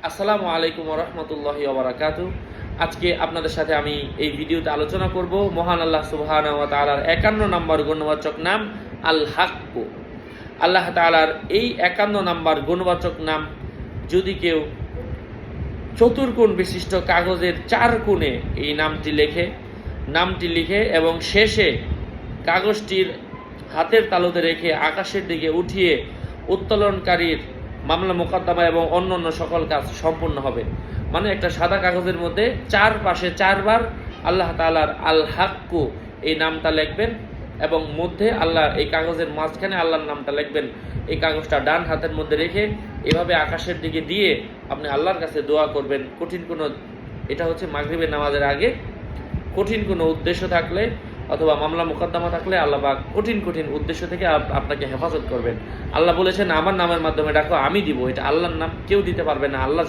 আসসালামু আলাইকুম রহমতুল্লাহি ওবারাকাতু। আজকে আপনাদের সাথে আমি এই ভিডিওতে আলোচনা করব মহান আল্লাহ সুবহানাহু ওয়া তাআলার 51 নম্বর গুণবাচক নাম আল হাক্ক। আল্লাহ তাআলার এই 51 নম্বর গুণবাচক নাম যদি কেউ চতুর্কোণ বিশিষ্ট কাগজের 4 কোণে এই নামটি লিখে এবং শেষে কাগজটির হাতের তালুতে রেখে আকাশের দিকে উঠিয়ে উত্তোলনকারীর মামলা মোকদ্দমা এবং অন্যান্য সকল কাজ সম্পূর্ণ হবে। মানে একটা সাদা কাগজের মধ্যে 4 পাশে 4 বার আল্লাহ তাআলার আল হাক্কু এই নামটা লিখবেন এবং মধ্যে আল্লাহ, এই কাগজের মাঝখানে আল্লাহর নামটা লিখবেন। এই কাগজটা ডান হাতের মধ্যে রেখে এভাবে আকাশের দিকে দিয়ে আপনি আল্লাহর কাছে দোয়া করবেন। এটা হচ্ছে মাগরিবের নামাজের আগে। কঠিন কোনো উদ্দেশ্য থাকলে অথবা মামলা মোকদ্দমা থাকলে আল্লাহ পাক কঠিন উদ্দেশ্য থেকে আপনাকে হেফাজত করবেন। আল্লাহ বলেছেন, আমার নামের মাধ্যমে ডাকো, আমি দিব। এটা আল্লাহর নাম, কেউ দিতে পারবে না, আল্লাহ